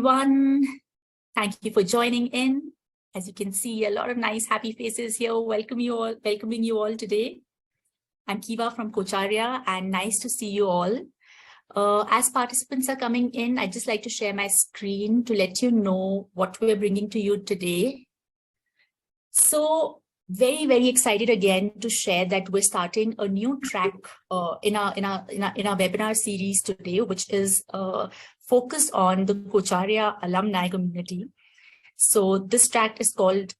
Everyone, thank you for joining in. As you can see, a lot of nice, happy faces here. Welcoming you all today. I'm Kiva from Coacharya, and nice to see you all. As participants are coming in, I'd just like to share my screen to let you know what we're bringing to you today. So, very, very excited again to share that we're starting a new track in our webinar series today, which is focused on the Coacharya alumni community. So this track is called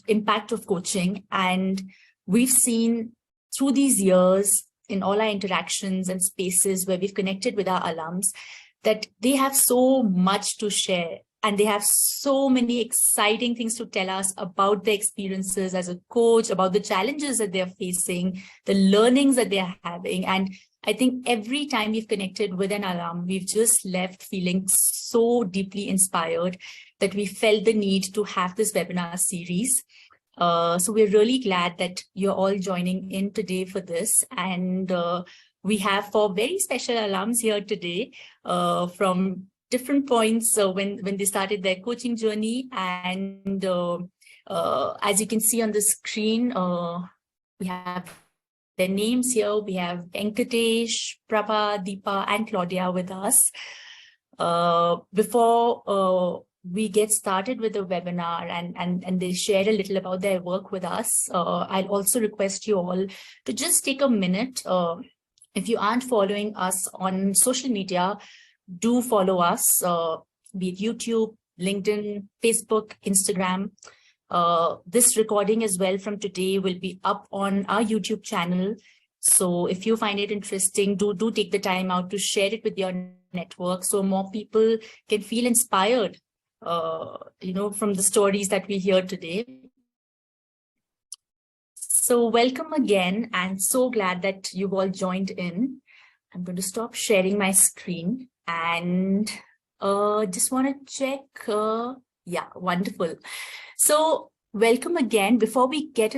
Impact of Coaching, and we've seen through these years in all our interactions and spaces where we've connected with our alums that they have so much to share. And they have so many exciting things to tell us about their experiences as a coach, about the challenges that they're facing, the learnings that they're having. And I think every time we've connected with an alum, we've just left feeling so deeply inspired that we felt the need to have this webinar series. So we're really glad that you're all joining in today for this. And we have 4 very special alums here today from different points when they started their coaching journey. And as you can see on the screen, we have their names here. We have Venkatesh, Prabha, Deepa, and Klavdija with us. Before we get started with the webinar and they share a little about their work with us, I'll also request you all to just take a minute. If you aren't following us on social media, do follow us, be it YouTube, LinkedIn, Facebook, Instagram. This recording as well from today will be up on our YouTube channel. So if you find it interesting, do take the time out to share it with your network so more people can feel inspired, from the stories that we hear today. So welcome again, and so glad that you've all joined in. I'm going to stop sharing my screen and just want to check. Yeah, wonderful. So welcome again. Before we get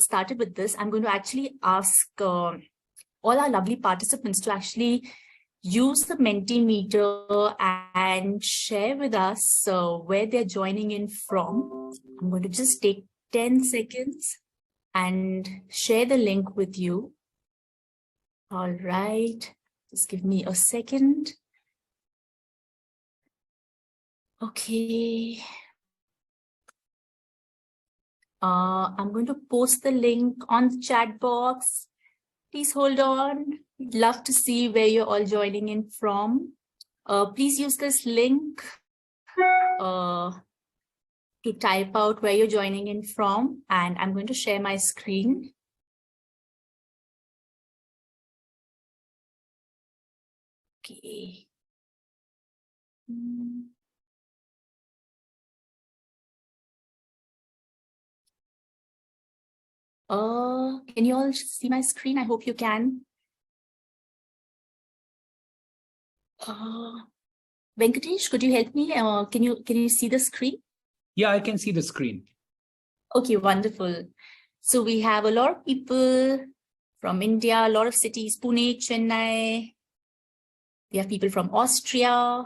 started with this, I'm going to actually ask all our lovely participants to actually use the Mentimeter and share with us where they're joining in from. I'm going to just take 10 seconds and share the link with you. All right, just give me a second. Okay. I'm going to post the link on the chat box. Please hold on. Love to see where you're all joining in from. Please use this link to type out where you're joining in from, and I'm going to share my screen. Okay. Can you all see my screen? I hope you can. Venkatesh, could you help me? Can you see the screen? Yeah, I can see the screen. Okay, wonderful. So we have a lot of people from India, a lot of cities, Pune, Chennai. We have people from Austria,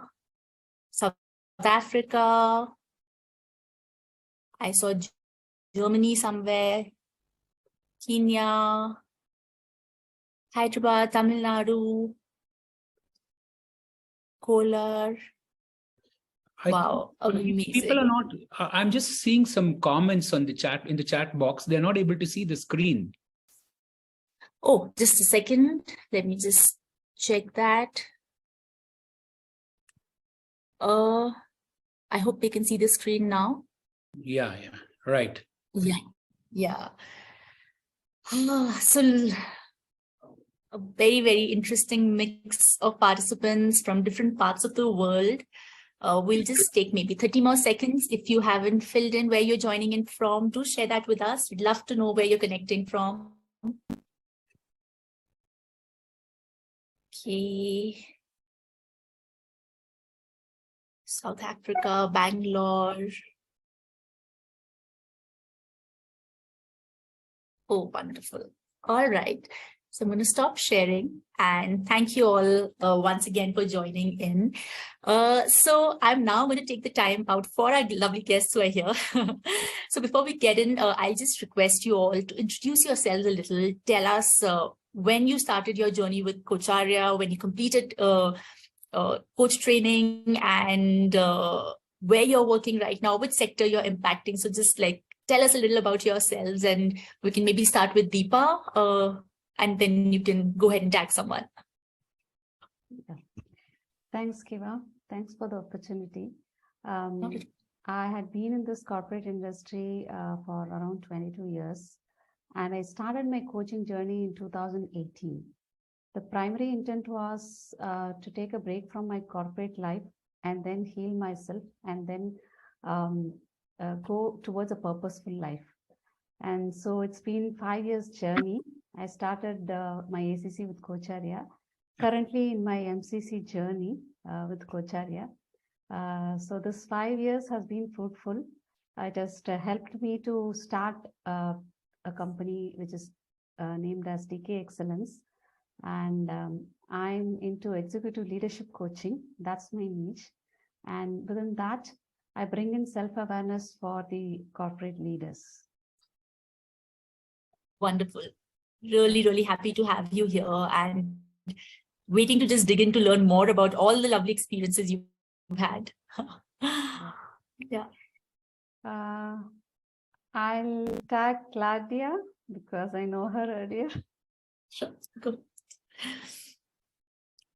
South Africa. I saw Germany somewhere, Kenya, Hyderabad, Tamil Nadu, Kolar. Wow, amazing. People are not, I'm just seeing some comments on the chat, in the chat box. They're not able to see the screen. Oh, just a second. Let me just check that. I hope they can see the screen now. Yeah, right. Yeah. So a very, very interesting mix of participants from different parts of the world. We'll just take maybe 30 more seconds. If you haven't filled in where you're joining in from, do share that with us. We'd love to know where you're connecting from. Okay. South Africa, Bangalore. Oh, wonderful. All right. So I'm going to stop sharing, and thank you all once again for joining in. So I'm now going to take the time out for our lovely guests who are here. So before we get in, I'll just request you all to introduce yourselves a little. Tell us when you started your journey with Coacharya, when you completed coach training, and where you're working right now, which sector you're impacting. So just like tell us a little about yourselves, and we can maybe start with Deepa. And then you can go ahead and tag someone. Yeah. Thanks, Kiva. Thanks for the opportunity. I had been in this corporate industry for around 22 years, and I started my coaching journey in 2018. The primary intent was to take a break from my corporate life and then heal myself, and then go towards a purposeful life. And so it's been 5 years journey. I started my ACC with Coacharya, currently in my MCC journey with Coacharya. So this 5 years has been fruitful. It has helped me to start a company which is named as DK Excellence. And I'm into executive leadership coaching. That's my niche. And within that, I bring in self-awareness for the corporate leaders. Wonderful. Really, really happy to have you here, and waiting to just dig in to learn more about all the lovely experiences you've had. Yeah. I'll tag Klavdija because I know her earlier. Sure. Go.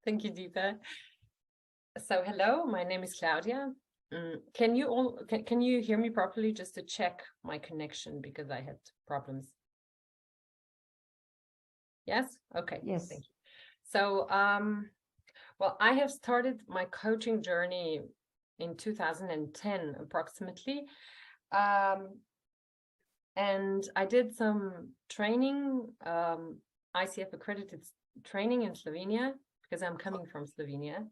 Thank you, Deepa. So hello, my name is Klavdija. Can you hear me properly, just to check my connection, because I had problems? Yes? Okay. Yes. Thank you. So, well, I have started my coaching journey in 2010 approximately. And I did some training, ICF accredited training in Slovenia, because I'm coming from Slovenia.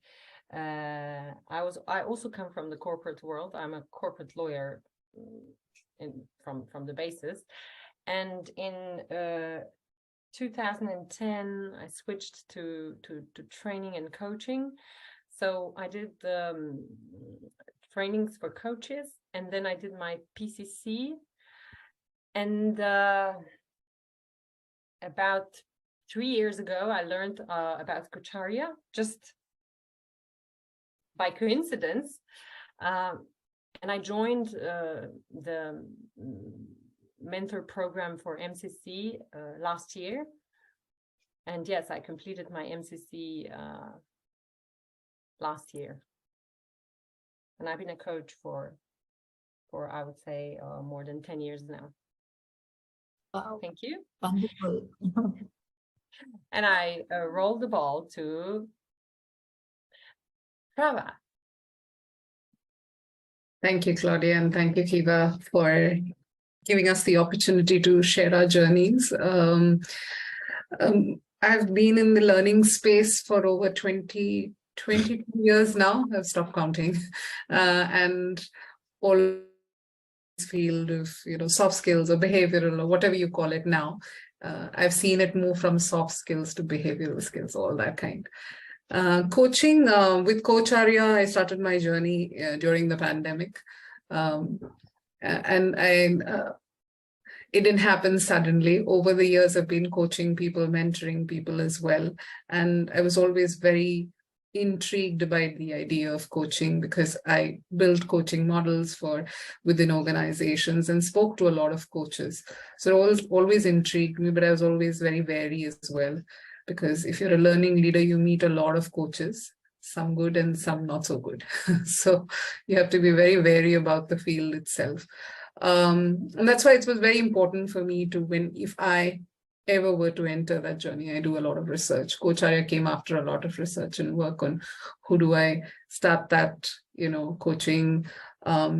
I also come from the corporate world. I'm a corporate lawyer from the basis. And in 2010, I switched to training and coaching. So I did trainings for coaches, and then I did my PCC. And about 3 years ago, I learned about Coacharya just by coincidence. And I joined the mentor program for MCC last year. And yes, I completed my MCC last year. And I've been a coach for I would say more than 10 years now. Wow. Thank you. Wonderful. And I roll the ball to Prabha. Thank you, Claudia, and thank you, Kiva, for giving us the opportunity to share our journeys. I've been in the learning space for over 22 years now. I've stopped counting. And all this field of soft skills or behavioral or whatever you call it now, I've seen it move from soft skills to behavioral skills, all that kind. Coaching with Coacharya, I started my journey during the pandemic. And it didn't happen suddenly. Over the years, I've been coaching people, mentoring people as well. And I was always very intrigued by the idea of coaching, because I built coaching models within organizations and spoke to a lot of coaches. So it always intrigued me, but I was always very wary as well, because if you're a learning leader, you meet a lot of coaches, some good and some not so good. So you have to be very wary about the field itself. And that's why it was very important for me to, if I ever were to enter that journey, I do a lot of research. Coacharya came after a lot of research and work on who do I start that, coaching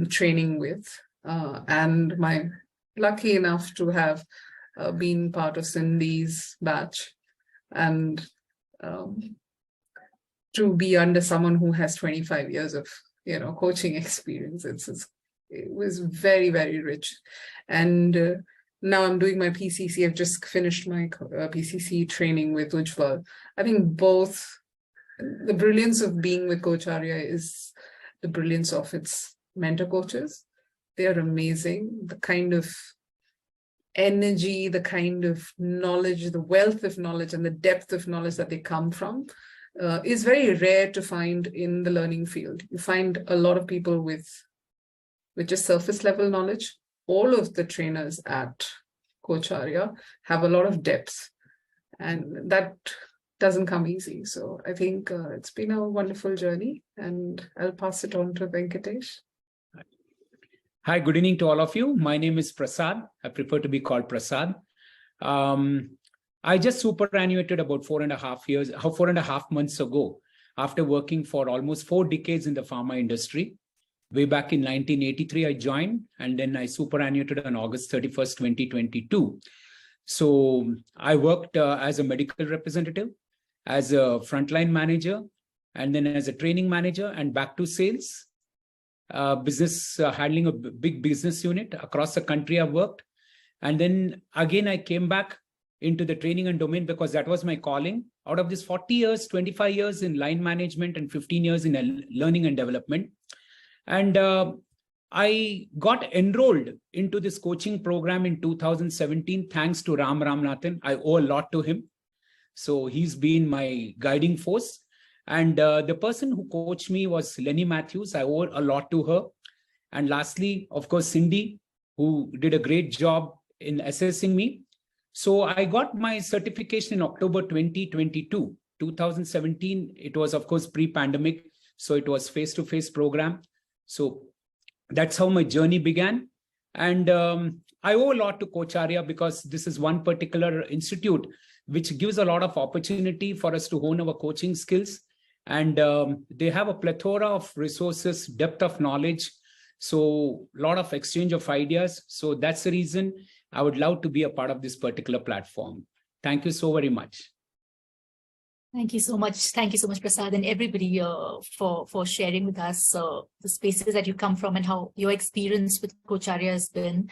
training with. And my lucky enough to have been part of Cindy's batch, and to be under someone who has 25 years of coaching experience. It was very, very rich. And now I'm doing my PCC. I've just finished my PCC training with Ujjwal. I think both, the brilliance of being with Coacharya is the brilliance of its mentor coaches. They are amazing. The kind of energy, the kind of knowledge, the wealth of knowledge and the depth of knowledge that they come from is very rare to find in the learning field. You find a lot of people with just surface level knowledge. All of the trainers at Coacharya have a lot of depth, and that doesn't come easy. So I think it's been a wonderful journey, and I'll pass it on to Venkatesh. Hi, good evening to all of you. My name is Prasad. I prefer to be called Prasad. I just superannuated about 4.5 months ago, after working for almost 4 decades in the pharma industry. Way back in 1983, I joined, and then I superannuated on August 31st, 2022. So I worked as a medical representative, as a frontline manager, and then as a training manager, and back to sales. Handling a big business unit across the country I've worked. And then again, I came back into the training and domain because that was my calling. Out of this 40 years, 25 years in line management and 15 years in learning and development. And I got enrolled into this coaching program in 2017, thanks to Ram Ramanathan. I owe a lot to him. So he's been my guiding force. And the person who coached me was Lenny Matthews. I owe a lot to her. And lastly, of course, Cindy, who did a great job in assessing me. So I got my certification in October 2022. 2017, it was, of course, pre-pandemic. So it was face-to-face program. So that's how my journey began. And I owe a lot to Coacharya because this is one particular institute which gives a lot of opportunity for us to hone our coaching skills. And they have a plethora of resources, depth of knowledge. So a lot of exchange of ideas. So that's the reason I would love to be a part of this particular platform. Thank you so very much. Thank you so much. Thank you so much, Prasad, and everybody for sharing with us the spaces that you come from and how your experience with Coacharya has been.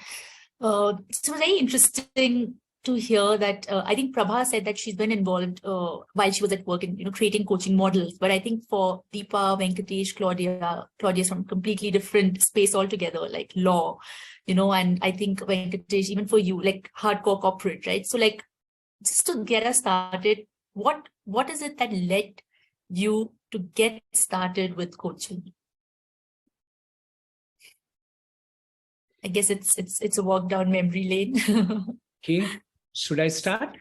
It's very interesting to hear that I think Prabha said that she's been involved while she was at work in creating coaching models. But I think for Deepa, Venkatesh, Claudia's from a completely different space altogether, like law, and I think Venkatesh, even for you, like hardcore corporate, right? So like, just to get us started, what is it that led you to get started with coaching? I guess it's a walk down memory lane. Okay, should I start?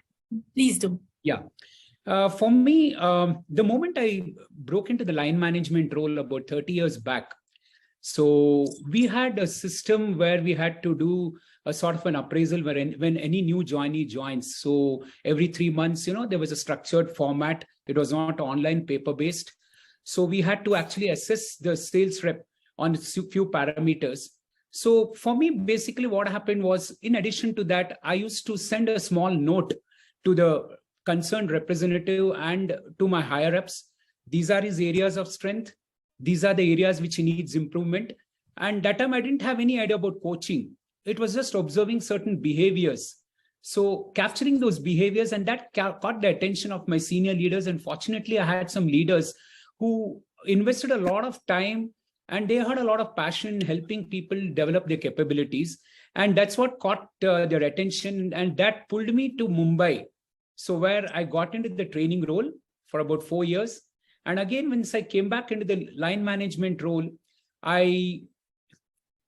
Please do. Yeah. For me, the moment I broke into the line management role about 30 years back, so we had a system where we had to do a sort of an appraisal when any new joinee joins. So every 3 months, there was a structured format. It was not online, paper-based. So we had to actually assess the sales rep on a few parameters. So for me, basically what happened was, in addition to that, I used to send a small note to the concerned representative and to my higher ups. These are his areas of strength. These are the areas which he needs improvement. And that time I didn't have any idea about coaching. It was just observing certain behaviors. So capturing those behaviors, and that caught the attention of my senior leaders. And fortunately, I had some leaders who invested a lot of time and they had a lot of passion in helping people develop their capabilities. And that's what caught their attention. And that pulled me to Mumbai. So where I got into the training role for about 4 years. And again, once I came back into the line management role, I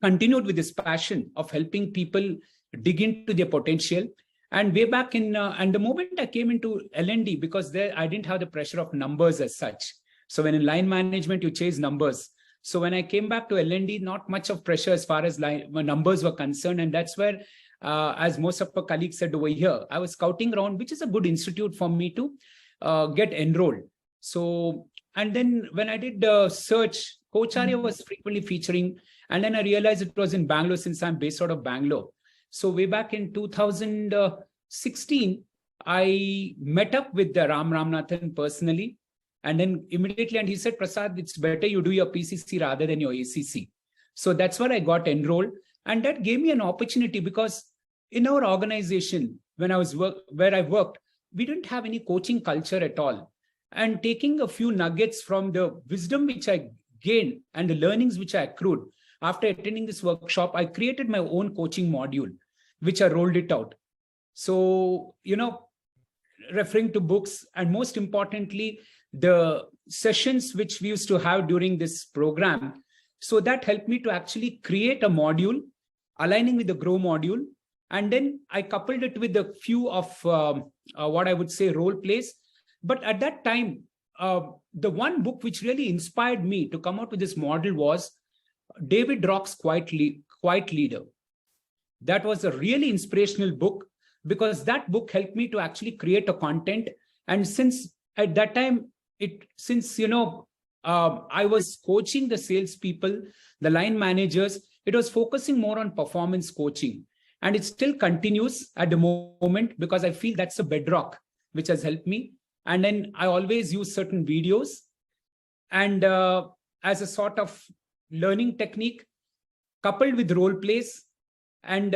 continued with this passion of helping people dig into their potential. And way back and the moment I came into L&D, because there I didn't have the pressure of numbers as such. So when in line management, you chase numbers. So when I came back to L&D, not much of pressure as far as numbers were concerned. And that's where, as most of our colleagues said over here, I was scouting around, which is a good institute for me to get enrolled. So, and then when I did the search, Coacharya was frequently featuring, and then I realized it was in Bangalore since I'm based out of Bangalore. So way back in 2016, I met up with Ram Ramanathan personally, and then immediately, and he said, Prasad, it's better you do your PCC rather than your ACC. So that's where I got enrolled. And that gave me an opportunity because in our organization, when I was where I worked, we didn't have any coaching culture at all. And taking a few nuggets from the wisdom which I gained and the learnings which I accrued after attending this workshop, I created my own coaching module, which I rolled it out. So, referring to books, and most importantly, the sessions which we used to have during this program. So that helped me to actually create a module aligning with the Grow module. And then I coupled it with a few of what I would say role plays. But at that time, the one book which really inspired me to come out with this model was David Rock's Quiet Leader. That was a really inspirational book, because that book helped me to actually create a content. And since at that time, I was coaching the salespeople, the line managers, it was focusing more on performance coaching. And it still continues at the moment, because I feel that's a bedrock which has helped me. And then I always use certain videos and as a sort of learning technique, coupled with role plays and,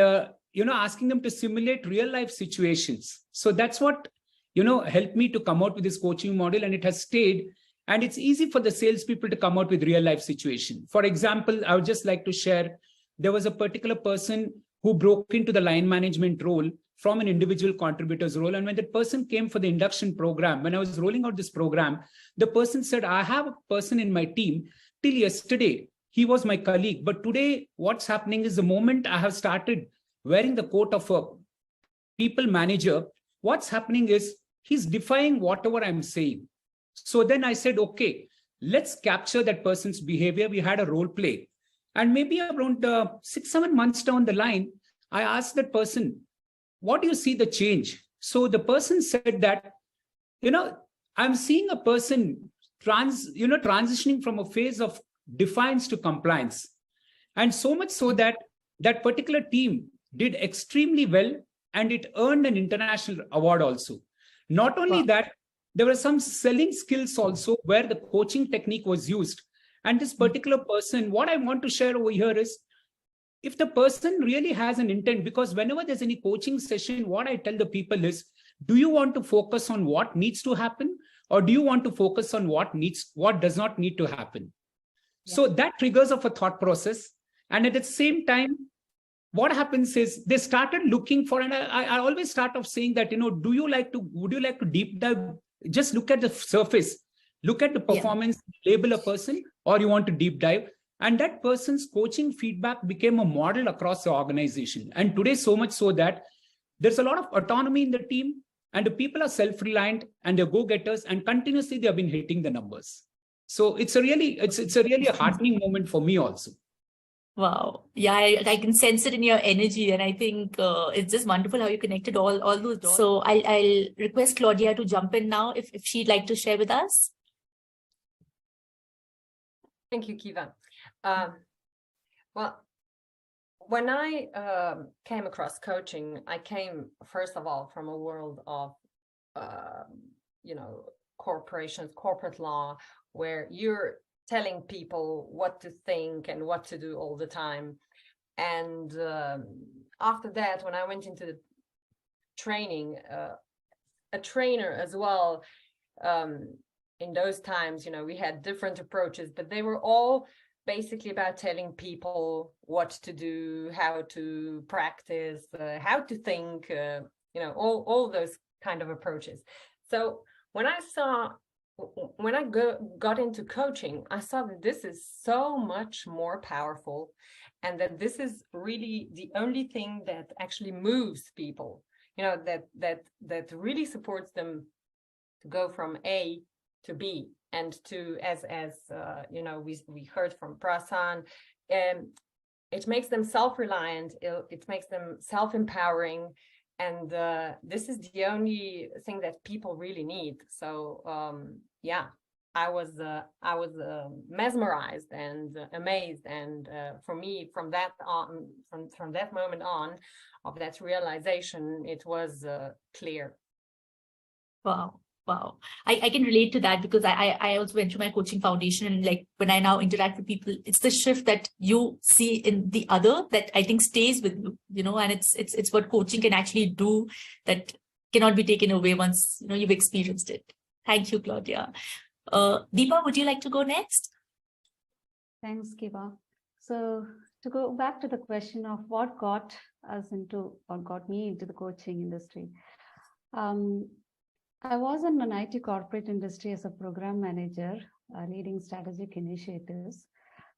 asking them to simulate real life situations. So that's what, helped me to come out with this coaching model, and it has stayed. And it's easy for the salespeople to come out with real life situation. For example, I would just like to share, there was a particular person who broke into the line management role from an individual contributor's role. And when that person came for the induction program, when I was rolling out this program, the person said, I have a person in my team. Till yesterday, he was my colleague. But today, what's happening is the moment I have started wearing the coat of a people manager, what's happening is he's defying whatever I'm saying. So then I said, okay, let's capture that person's behavior. We had a role play. And maybe around 6-7 months down the line, I asked that person, what do you see the change? So the person said that, I'm seeing a person transitioning from a phase of defiance to compliance. And so much so that that particular team did extremely well, and it earned an international award also. Not only that, there were some selling skills also where the coaching technique was used. And this particular person, what I want to share over here is, if the person really has an intent, because whenever there's any coaching session, what I tell the people is, do you want to focus on what needs to happen, or do you want to focus on what does not need to happen? Yeah. So that triggers of a thought process. And at the same time, what happens is they started looking for, and I always start off saying that, would you like to deep dive? Just look at the surface, look at the performance, label a person, or you want to deep dive. And that person's coaching feedback became a model across the organization. And today, so much so that there's a lot of autonomy in the team, and the people are self-reliant and they're go-getters, and continuously they have been hitting the numbers. So it's a really a heartening moment for me also. Wow. Yeah, I can sense it in your energy. And I think it's just wonderful how you connected all those dots. So I'll request Claudia to jump in now if she'd like to share with us. Thank you, Kiva. Well, when I came across coaching, I came, first of all, from a world of, corporations, corporate law, where you're telling people what to think and what to do all the time. And after that, when I went into the training, a trainer as well, in those times, we had different approaches, but they were all basically about telling people what to do, how to practice, how to think, all those kind of approaches. So when I got into coaching, I saw that this is so much more powerful, and that this is really the only thing that actually moves people, that really supports them to go from A to B, and to, as we heard from Prasad, it makes them self-reliant, it makes them self-empowering, and this is the only thing that people really need. So I was mesmerized and amazed, and for me, from that moment on, of that realization, it was clear. Wow. Wow. I can relate to that because I also went through my coaching foundation, and like when I now interact with people, it's the shift that you see in the other that I think stays with you, you know, and it's what coaching can actually do that cannot be taken away once, you know, you've experienced it. Thank you, Claudia. Deepa, would you like to go next? Thanks, Kiva. So to go back to the question of what got us into or got me into the coaching industry. I was in an IT corporate industry as a program manager, leading strategic initiatives,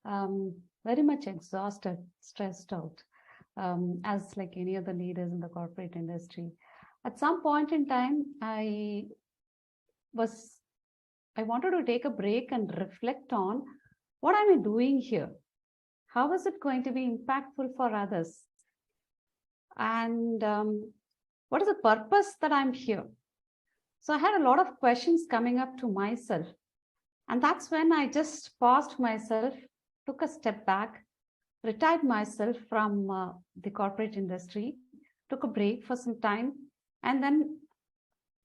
very much exhausted, stressed out, as like any other leaders in the corporate industry. At some point in time, I wanted to take a break and reflect on what am I doing here? How is it going to be impactful for others? And what is the purpose that I'm here? So I had a lot of questions coming up to myself. And that's when I just paused myself, took a step back, retired myself from the corporate industry, took a break for some time. And then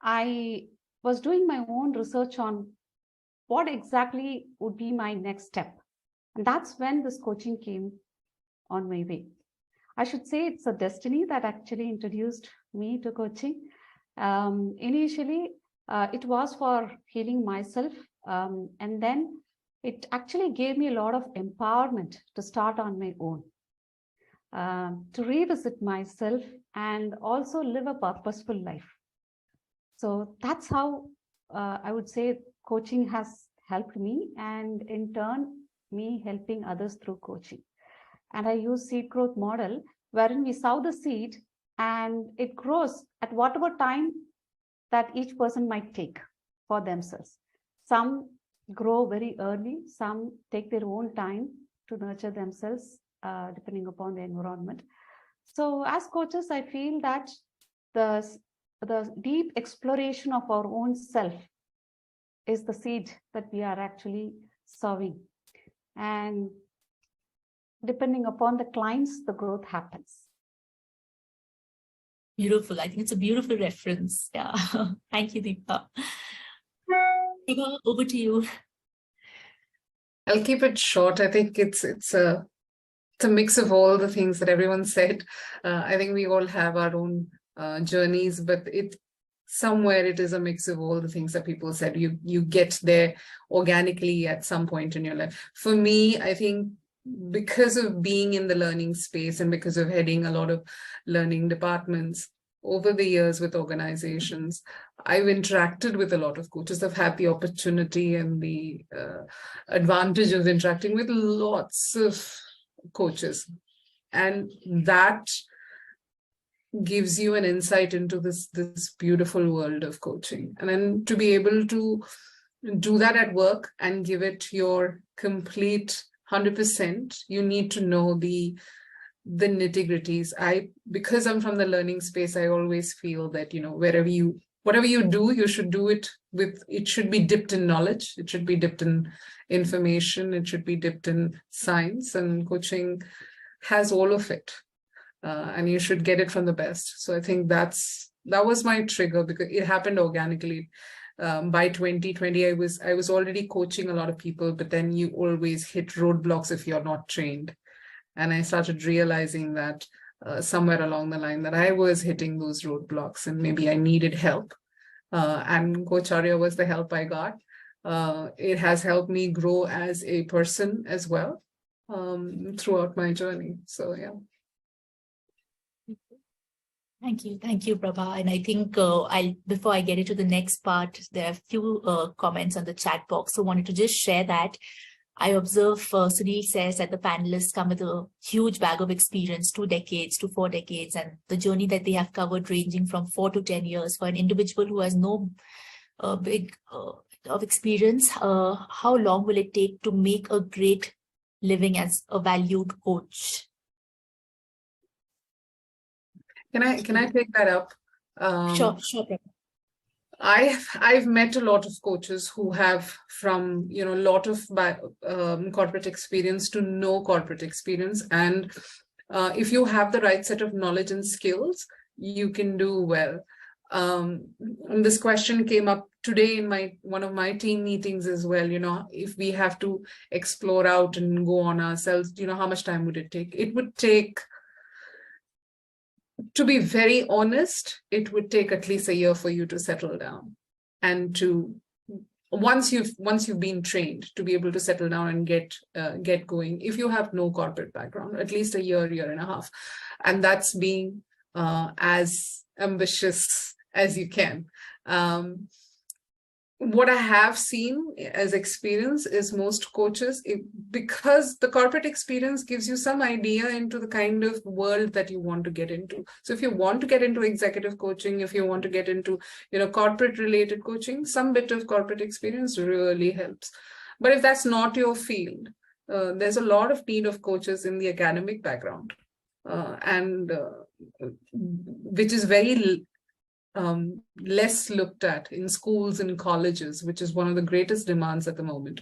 I was doing my own research on what exactly would be my next step. And that's when this coaching came on my way. I should say it's a destiny that actually introduced me to coaching. Initially, it was for healing myself. And then it actually gave me a lot of empowerment to start on my own, to revisit myself and also live a purposeful life. So that's how I would say coaching has helped me, and in turn, me helping others through coaching. And I use seed growth model wherein we sow the seed and it grows at whatever time that each person might take for themselves. Some grow very early, some take their own time to nurture themselves, depending upon the environment. So as coaches, I feel that the deep exploration of our own self is the seed that we are actually sowing. And depending upon the clients, the growth happens. Beautiful. I think it's a beautiful reference. Yeah. Thank you, Deepa. Deepa, over to you. I'll keep it short. I think it's a mix of all the things that everyone said. I think we all have our own journeys, but somewhere it is a mix of all the things that people said. You get there organically at some point in your life. For me, I think because of being in the learning space and because of heading a lot of learning departments over the years with organizations, I've interacted with a lot of coaches. I've had the opportunity and the advantage of interacting with lots of coaches. And that gives you an insight into this beautiful world of coaching. And then to be able to do that at work and give it your complete 100%, you need to know the nitty-gritties. Because I'm from the learning space, I always feel that, you know, whatever you do, you should do it it should be dipped in knowledge, it should be dipped in information, it should be dipped in science, and coaching has all of it. And you should get it from the best. So I think that was my trigger, because it happened organically. By 2020, I was already coaching a lot of people, but then you always hit roadblocks if you're not trained. And I started realizing that somewhere along the line that I was hitting those roadblocks and maybe I needed help. And Coacharya was the help I got. It has helped me grow as a person as well throughout my journey. So, yeah. Thank you, Prabha. And I think before I get into the next part, there are a few comments on the chat box. So I wanted to just share that. I observe Sunil says that the panelists come with a huge bag of experience, 2 decades to 4 decades, and the journey that they have covered ranging from 4 to 10 years. For an individual who has no big of experience, how long will it take to make a great living as a valued coach? Can I take that up? Sure. I've met a lot of coaches who have from a lot of corporate experience to no corporate experience, and if you have the right set of knowledge and skills, you can do well. And this question came up today in one of my team meetings as well, if we have to explore out and go on ourselves, how much time would it take? It would take, to be very honest, it would take at least a year for you to settle down and to once you've been trained to be able to settle down and get going. If you have no corporate background, at least a year and a half, and that's being as ambitious as you can. What I have seen as experience is most coaches, because the corporate experience gives you some idea into the kind of world that you want to get into. So if you want to get into executive coaching, if you want to get into, corporate related coaching, some bit of corporate experience really helps. But if that's not your field, there's a lot of need of coaches in the academic background, which is very less looked at in schools and colleges, which is one of the greatest demands at the moment.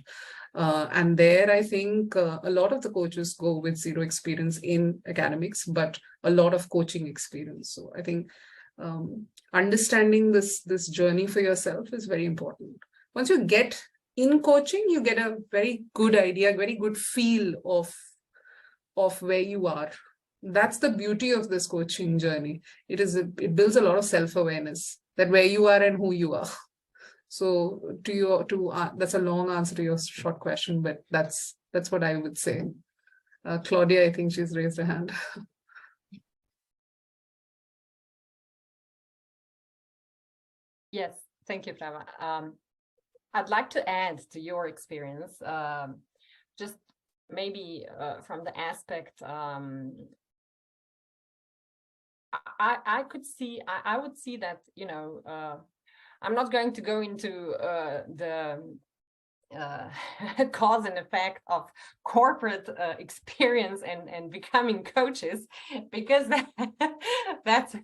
And there, I think a lot of the coaches go with zero experience in academics, but a lot of coaching experience. So I think understanding this journey for yourself is very important. Once you get in coaching, you get a very good idea, very good feel of where you are. That's the beauty of this coaching journey. It builds a lot of self-awareness that where you are and who you are. So that's a long answer to your short question, but that's what I would say. Claudia, I think she's raised her hand. Yes, thank you, Prabha. I'd like to add to your experience, just maybe from the aspect I would see that, I'm not going to go into the cause and effect of corporate experience and becoming coaches, because that's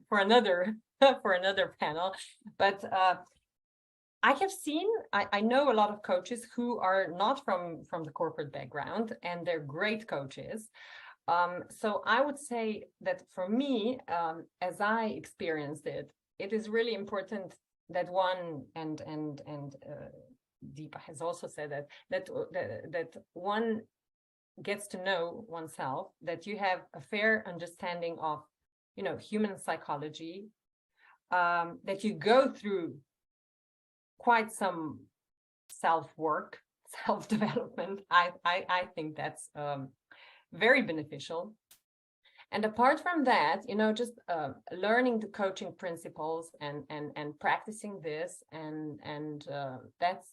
for another panel. But I have seen, I know a lot of coaches who are not from the corporate background, and they're great coaches. So I would say that for me, as I experienced it, it is really important that one, and Deepa has also said that one gets to know oneself, that you have a fair understanding of, human psychology, that you go through quite some self-work, self-development. I think that's very beneficial. And apart from that, just learning the coaching principles and practicing this, and that's,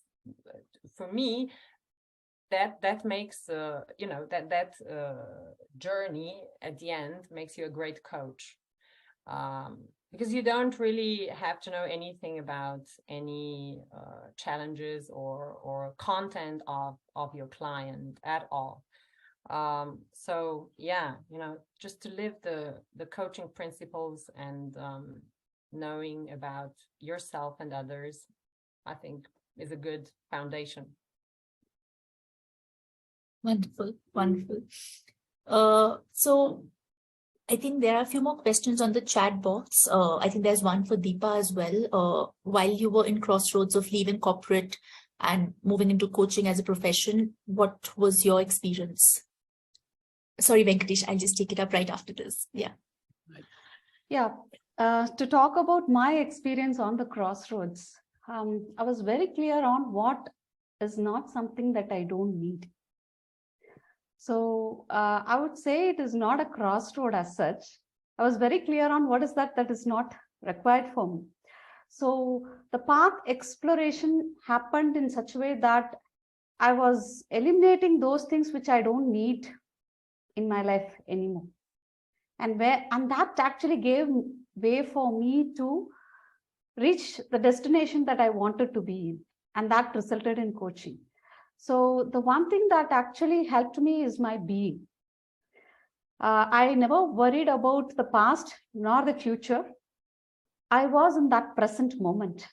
for me, that makes that journey at the end makes you a great coach, because you don't really have to know anything about any challenges or content of your client at all. So yeah, just to live the coaching principles and knowing about yourself and others, I think is a good foundation. Wonderful. So I think there are a few more questions on the chat box. I think there's one for Deepa as well. While you were in crossroads of leaving corporate and moving into coaching as a profession, what was your experience? Sorry, Venkatesh, I'll just take it up right after this. Yeah. Yeah. To talk about my experience on the crossroads, I was very clear on what is not something that I don't need. So I would say it is not a crossroad as such. I was very clear on what is that is not required for me. So the path exploration happened in such a way that I was eliminating those things which I don't need in my life anymore. And that actually gave way for me to reach the destination that I wanted to be in. And that resulted in coaching. So the one thing that actually helped me is my being. I never worried about the past nor the future. I was in that present moment.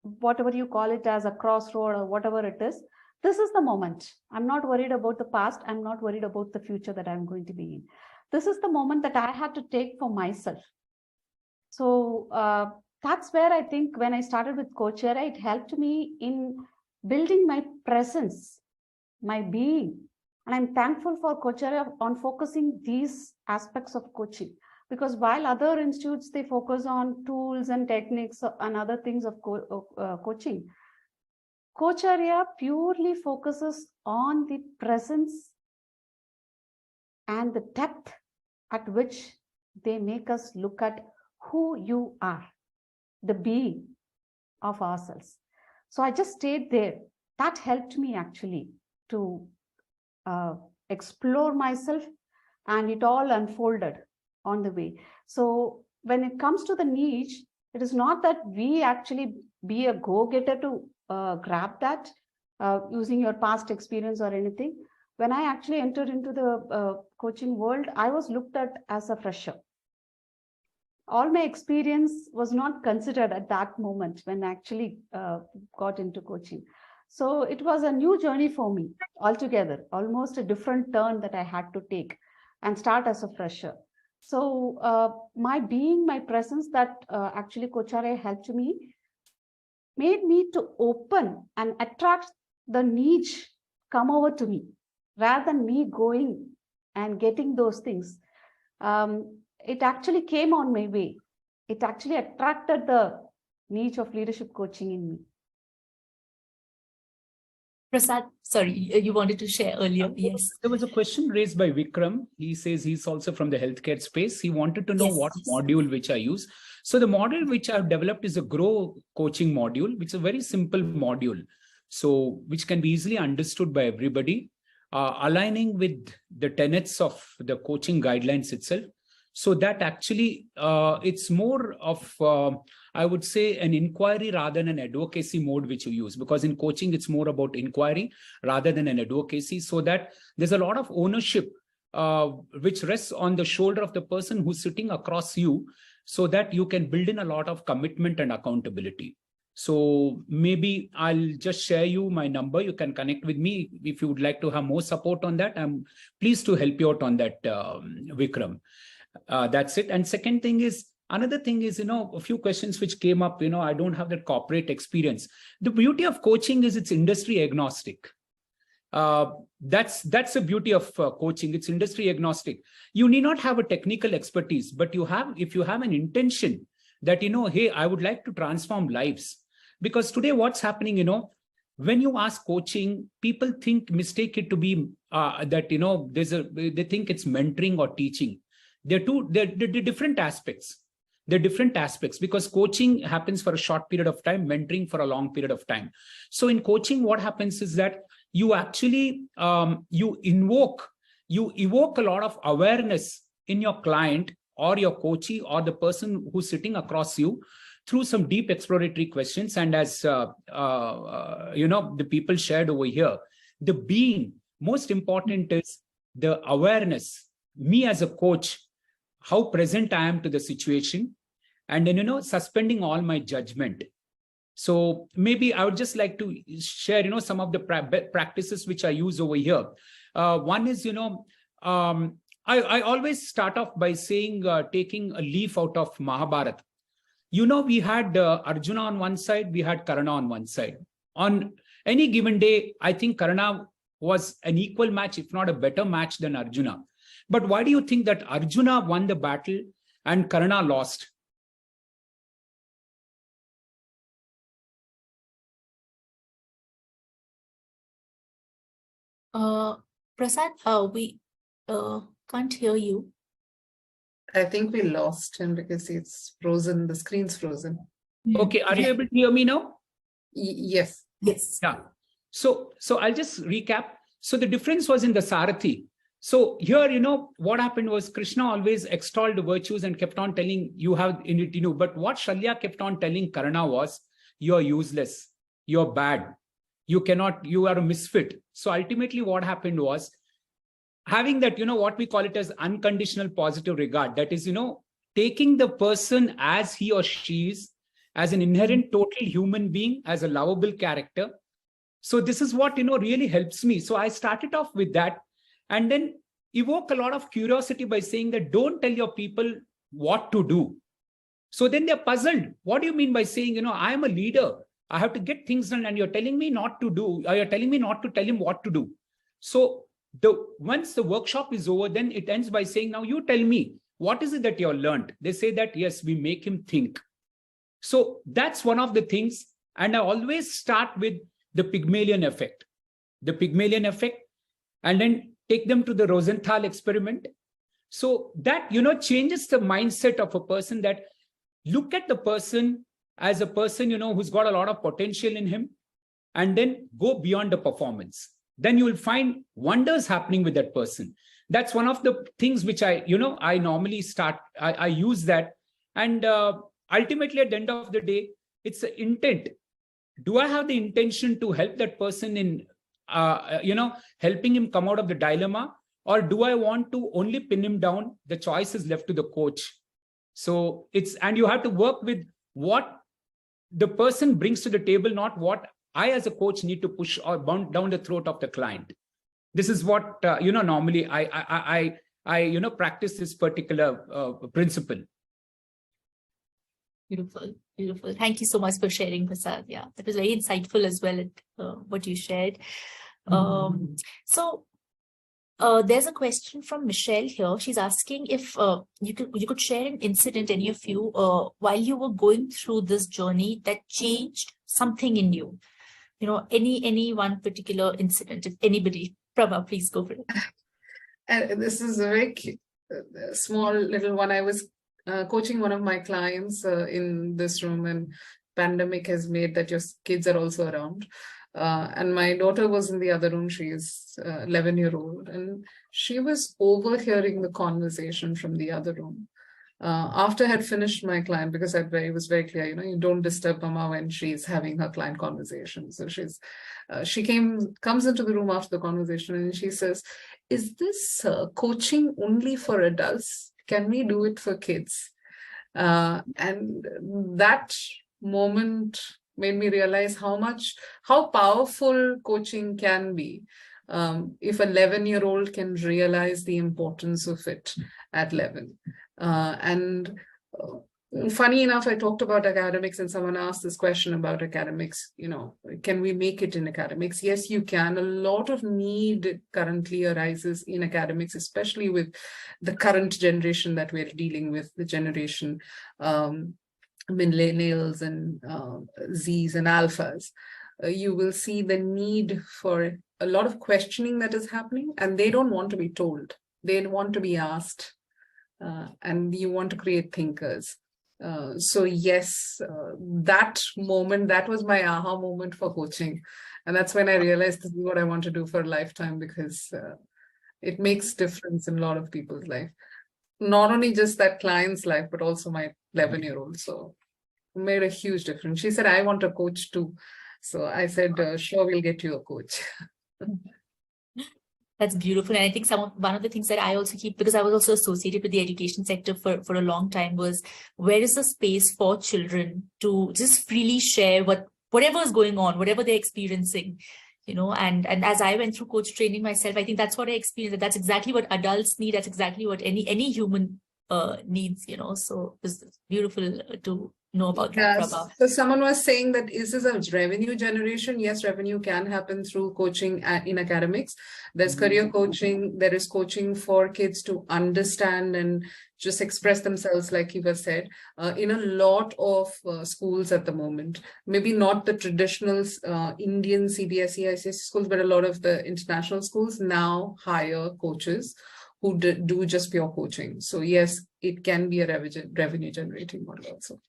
Whatever you call it, as a crossroad or whatever it is, this is the moment. I'm not worried about the past. I'm not worried about the future that I'm going to be in. This is the moment that I had to take for myself. So that's where I think when I started with Coacharya, it helped me in building my presence, my being. And I'm thankful for Coacharya on focusing these aspects of coaching, because while other institutes, they focus on tools and techniques and other things of coaching, Coacharya purely focuses on the presence and the depth at which they make us look at who you are, the being of ourselves. So I just stayed there. That helped me actually to explore myself, and it all unfolded on the way. So when it comes to the niche, it is not that we actually be a go-getter to grab that using your past experience or anything. When I actually entered into the coaching world, I was looked at as a fresher. All my experience was not considered at that moment when I actually got into coaching. So it was a new journey for me altogether, almost a different turn that I had to take and start as a fresher. So my being, my presence that actually Coacharya helped me, made me to open and attract the niche come over to me, rather than me going and getting those things. It actually came on my way. It actually attracted the niche of leadership coaching in me. Prasad, sorry, you wanted to share earlier. Yes. There was a question raised by Vikram. He says he's also from the healthcare space. He wanted to know what module which I use. So the model which I've developed is a Grow coaching module, which is a very simple module. So which can be easily understood by everybody, aligning with the tenets of the coaching guidelines itself. So that actually it's more of, I would say, an inquiry rather than an advocacy mode which you use, because in coaching, it's more about inquiry rather than an advocacy, so that there's a lot of ownership which rests on the shoulder of the person who's sitting across you, so that you can build in a lot of commitment and accountability. So maybe I'll just share you my number. You can connect with me if you would like to have more support on that. I'm pleased to help you out on that, Vikram. That's it. And second thing is, another thing is, a few questions which came up, I don't have that corporate experience. The beauty of coaching is it's industry agnostic. That's the beauty of coaching. It's industry agnostic. You need not have a technical expertise, but if you have an intention that, hey, I would like to transform lives. Because today what's happening, when you ask coaching, people mistake it to be that, they think it's mentoring or teaching. They're different aspects. They're different aspects, because coaching happens for a short period of time, mentoring for a long period of time. So in coaching, what happens is that you actually, you evoke a lot of awareness in your client or your coachee or the person who's sitting across you through some deep exploratory questions. And as, the people shared over here, the being, most important is the awareness, me as a coach, how present I am to the situation, and then, suspending all my judgment. So maybe I would just like to share, some of the practices which I use over here. One is, I always start off by saying, taking a leaf out of Mahabharata. We had Arjuna on one side, we had Karna on one side. On any given day, I think Karna was an equal match, if not a better match than Arjuna. But why do you think that Arjuna won the battle and Karna lost? Prasad, we can't hear you. I think we lost him because it's frozen. The screen's frozen. Okay, are you able to hear me now? Yes. Yes. Yeah. So I'll just recap. So the difference was in the Sarathi. So here, what happened was Krishna always extolled the virtues and kept on telling you have in it, but what Shalya kept on telling Karna was, you're useless, you're bad, you are a misfit. So ultimately what happened was, having that, what we call it as unconditional positive regard, that is, taking the person as he or she is, as an inherent total human being, as a lovable character. So this is what, really helps me. So I started off with that, and then evoke a lot of curiosity by saying that don't tell your people what to do. So then they're puzzled. What do you mean by saying, I am a leader, I have to get things done, and you're telling me not to do, or you're telling me not to tell him what to do. So once the workshop is over, then it ends by saying, now you tell me, what is it that you learned? They say that, yes, we make him think. So that's one of the things. And I always start with the Pygmalion effect. The Pygmalion effect, and then take them to the Rosenthal experiment. So that, changes the mindset of a person, that look at the person as a person, who's got a lot of potential in him, and then go beyond the performance. Then you will find wonders happening with that person. That's one of the things which I normally start. I use that. And ultimately, at the end of the day, it's the intent. Do I have the intention to help that person in, helping him come out of the dilemma? Or do I want to only pin him down? The choice is left to the coach. So and you have to work with what the person brings to the table, not what I as a coach need to push or bound down the throat of the client. This is what, normally I practice this particular principle. Beautiful, beautiful. Thank you so much for sharing, Prasad. Yeah, that was very insightful as well, what you shared. So there's a question from Michelle here. She's asking if you could share an incident, any of you, while you were going through this journey that changed something in you. Any one particular incident, if anybody. Prabha, please go for it. And this is a very small little one. I was coaching one of my clients in this room, and pandemic has made that your kids are also around. And my daughter was in the other room. She is 11-year-old, and she was overhearing the conversation from the other room. After I had finished my client, because it was very clear, you don't disturb Mama when she's having her client conversation. So she comes into the room after the conversation, and she says, "Is this coaching only for adults? Can we do it for kids?" And that moment made me realize how powerful coaching can be. If an 11-year-old can realize the importance of it at 11. Funny enough, I talked about academics, and someone asked this question about academics, can we make it in academics? Yes, you can. A lot of need currently arises in academics, especially with the current generation that we're dealing with, the generation millennials and Zs and alphas. You will see the need for a lot of questioning that is happening, and they don't want to be told. They want to be asked, and you want to create thinkers. So yes, that moment, that was my aha moment for coaching. And that's when I realized this is what I want to do for a lifetime, because it makes difference in a lot of people's life. Not only just that client's life, but also my 11-year-old. So it made a huge difference. She said, "I want a coach too." So I said, "Sure, we'll get you a coach." That's beautiful. And I think one of the things that I also keep, because I was also associated with the education sector for a long time, was where is the space for children to just freely share whatever is going on, whatever they're experiencing, and as I went through coach training myself, I think that's what I experienced. That's exactly what adults need. That's exactly what any human needs, so it's beautiful to know about that, Prabha. So someone was saying that, is this a revenue generation? Yes, revenue can happen through coaching in academics. There's career coaching. There is coaching for kids to understand and just express themselves, like Eva said, in a lot of schools at the moment. Maybe not the traditional Indian CBSE, ICSE schools, but a lot of the international schools now hire coaches who do just pure coaching. So yes, it can be a revenue generating model also.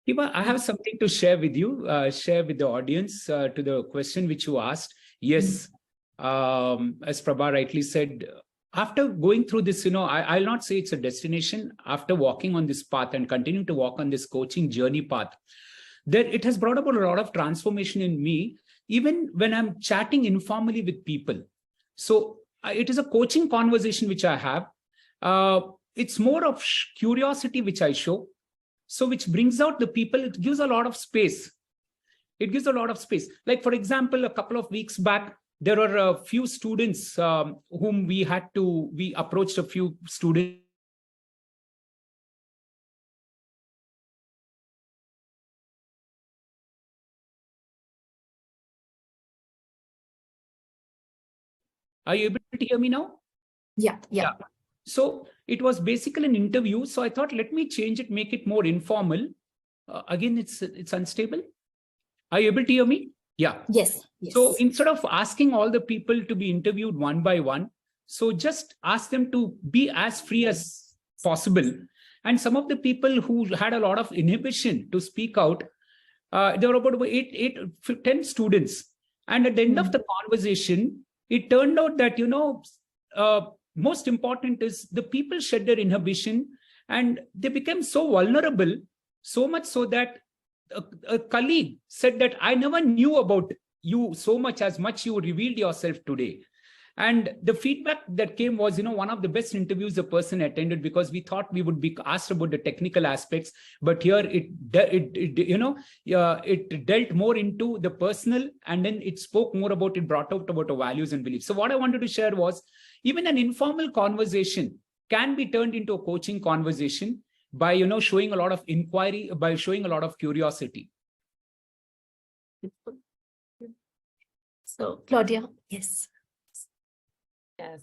Deepa, I have something to share with you, share with the audience to the question which you asked. Yes, as Prabha rightly said, after going through this, I'll not say it's a destination. After walking on this path and continuing to walk on this coaching journey path, it has brought about a lot of transformation in me, even when I'm chatting informally with people. So it is a coaching conversation which I have. It's more of curiosity which I show. So which brings out the people, it gives a lot of space. It gives a lot of space. Like, for example, a couple of weeks back, there were a few students whom we approached a few students Are you able to hear me now? Yeah. So it was basically an interview. So I thought, let me change it, make it more informal. Again, it's unstable. Are you able to hear me? Yeah. Yes. So instead of asking all the people to be interviewed one by one, so just ask them to be as free as possible. And some of the people who had a lot of inhibition to speak out, there were about 10 students. And at the end of the conversation, it turned out that, most important is the people shed their inhibition and they became so vulnerable, so much so that a colleague said that I never knew about you so much as much you revealed yourself today. And the feedback that came was, one of the best interviews the person attended, because we thought we would be asked about the technical aspects, but here it dealt more into the personal, and then it spoke more about, it brought out about the values and beliefs. So what I wanted to share was, even an informal conversation can be turned into a coaching conversation by, showing a lot of inquiry, by showing a lot of curiosity. So Claudia, yes. Yes.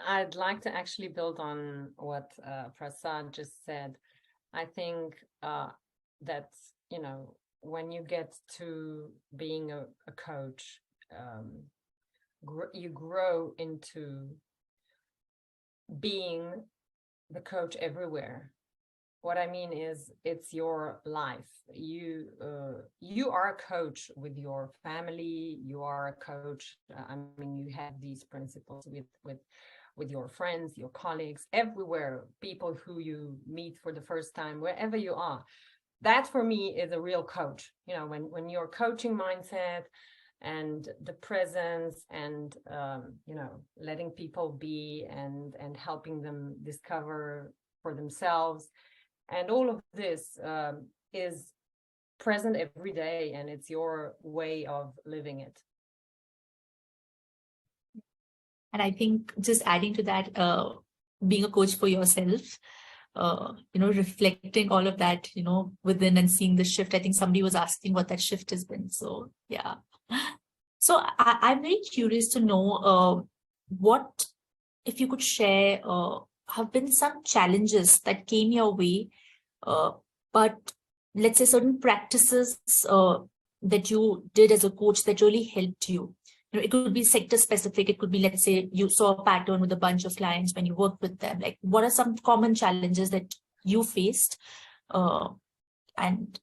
I'd like to actually build on what Prasad just said. I think that, when you get to being a coach, you grow into being the coach everywhere. What I mean is, it's your life. You are a coach with your family. You are a coach. You have these principles with your friends, your colleagues, everywhere. People who you meet for the first time, wherever you are. That for me is a real coach. When your coaching mindset and the presence and letting people be and helping them discover for themselves. And all of this is present every day, and it's your way of living it. And I think just adding to that, being a coach for yourself, reflecting all of that, within and seeing the shift. I think somebody was asking what that shift has been. So, yeah. So I'm very curious to know what, if you could share, have been some challenges that came your way, but let's say certain practices that you did as a coach that really helped you. It could be sector specific. It could be, let's say, you saw a pattern with a bunch of clients when you worked with them. Like, what are some common challenges that you faced? And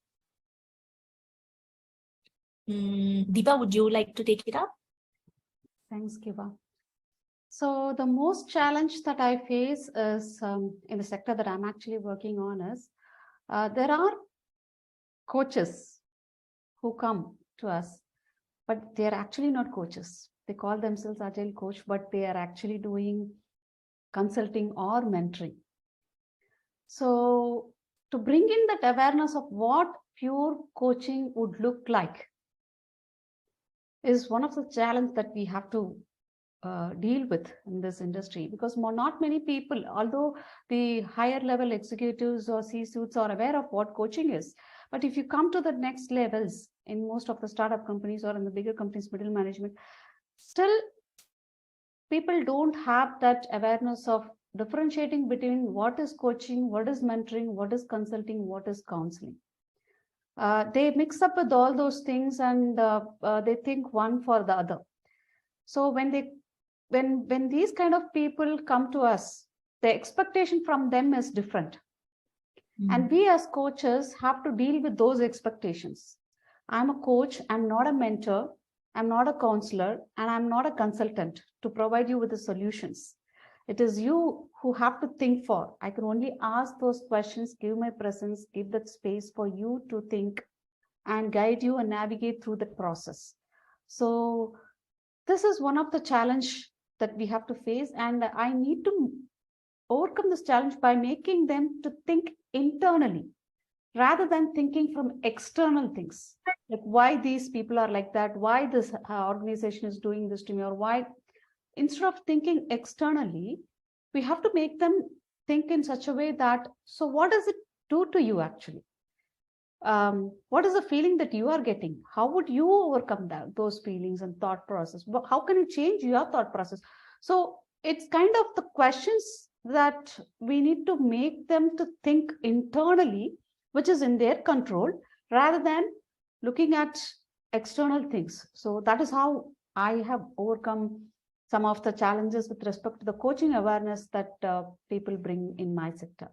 Deepa, would you like to take it up? Thanks, Kiva. So the most challenge that I face is in the sector that I'm actually working on is there are coaches who come to us, but they are actually not coaches. They call themselves agile coach, but they are actually doing consulting or mentoring. So to bring in that awareness of what pure coaching would look like is one of the challenges that we have to deal with in this industry, because not many people, although the higher level executives or C-suites are aware of what coaching is, but if you come to the next levels in most of the startup companies or in the bigger companies, middle management, still people don't have that awareness of differentiating between what is coaching, what is mentoring, what is consulting, what is counseling. They mix up with all those things and they think one for the other. So when these kind of people come to us, the expectation from them is different. And we as coaches have to deal with those expectations. I'm a coach, I'm not a mentor, I'm not a counselor, and I'm not a consultant to provide you with the solutions. It is you who have to think for. I can only ask those questions, give my presence, give that space for you to think and guide you and navigate through the process. So this is one of the challenge that we have to face, and I need to overcome this challenge by making them to think internally rather than thinking from external things, like why these people are like that, why this organization is doing this to me, or why. Instead of thinking externally, we have to make them think in such a way that, so what does it do to you actually? what is the feeling that you are getting? How would you overcome those feelings and thought process? How can you change your thought process? So it's kind of the questions that we need to make them to think internally, which is in their control, rather than looking at external things. So that is how I have overcome some of the challenges with respect to the coaching awareness that people bring in my sector.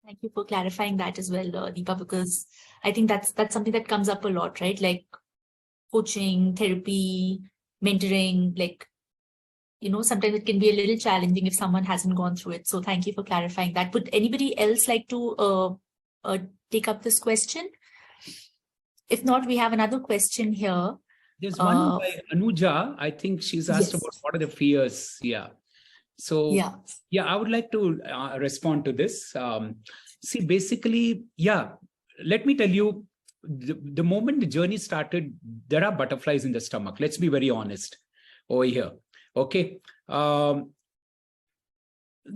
Thank you for clarifying that as well, Deepa, because I think that's something that comes up a lot, right? Like coaching, therapy, mentoring, like, sometimes it can be a little challenging if someone hasn't gone through it. So thank you for clarifying that. Would anybody else like to take up this question? If not, we have another question here. There's one by Anuja. I think she's asked about what are the fears. Yeah. So, yeah, I would like to respond to this. See, basically, let me tell you, the moment the journey started, there are butterflies in the stomach. Let's be very honest over here. Okay. The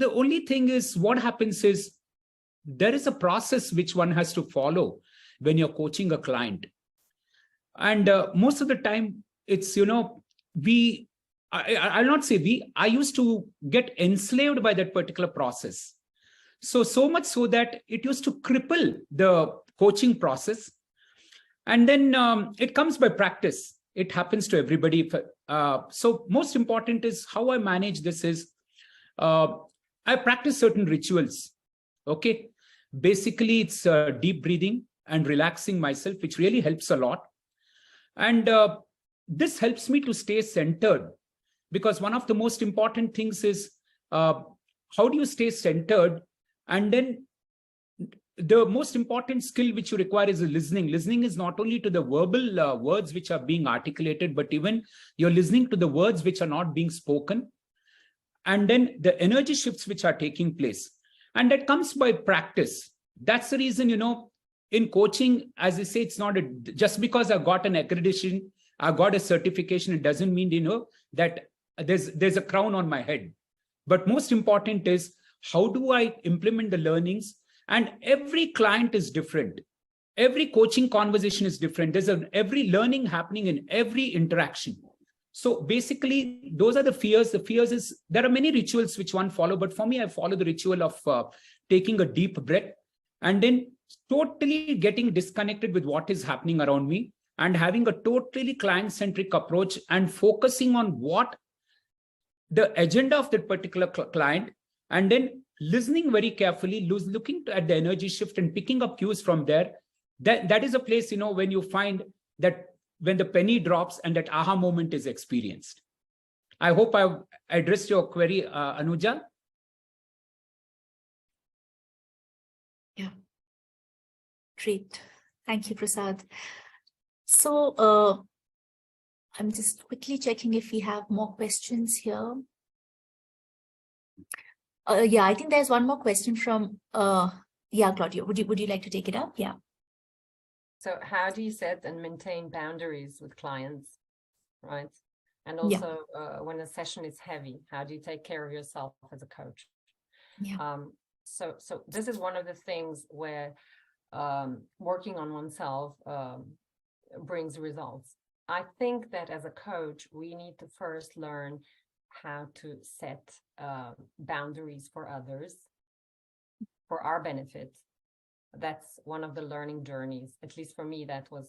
only thing is, what happens is there is a process which one has to follow when you're coaching a client. And most of the time, it's, I'll not say we, I used to get enslaved by that particular process. So much so that it used to cripple the coaching process. And then it comes by practice. It happens to everybody. So most important is how I manage this is I practice certain rituals. Okay. Basically, it's deep breathing and relaxing myself, which really helps a lot. And this helps me to stay centered. Because one of the most important things is how do you stay centered? And then the most important skill which you require is listening. Listening is not only to the verbal words which are being articulated, but even you're listening to the words which are not being spoken. And then the energy shifts which are taking place. And that comes by practice. That's the reason, in coaching, as I say, it's not just because I got an accreditation, I got a certification, it doesn't mean, that there's a crown on my head. But most important is how do I implement the learnings? And every client is different. Every coaching conversation is different. There's every learning happening in every interaction. So basically, those are the fears. The fears is there are many rituals which one follow, but for me, I follow the ritual of taking a deep breath and then totally getting disconnected with what is happening around me and having a totally client-centric approach and focusing on what the agenda of that particular client, and then listening very carefully, looking at the energy shift and picking up cues from there. That is a place, when you find that when the penny drops and that aha moment is experienced. I hope I've addressed your query, Anuja. Yeah. Great. Thank you, Prasad. So I'm just quickly checking if we have more questions here. Yeah, I think there's one more question from, Claudia, would you like to take it up? Yeah. So how do you set and maintain boundaries with clients, right? And also when a session is heavy, how do you take care of yourself as a coach? Yeah. So this is one of the things where working on oneself brings results. I think that as a coach, we need to first learn how to set boundaries for others, for our benefit. That's one of the learning journeys. At least for me, that was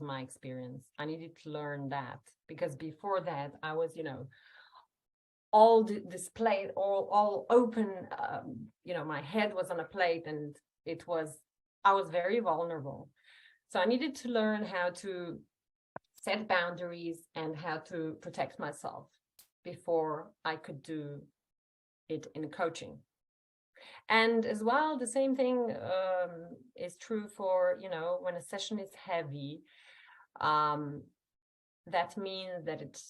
my experience. I needed to learn that because before that, I was, all displayed, all open. My head was on a plate, and I was very vulnerable. So I needed to learn how to set boundaries and how to protect myself before I could do it in coaching. And as well, the same thing is true for, when a session is heavy, that means that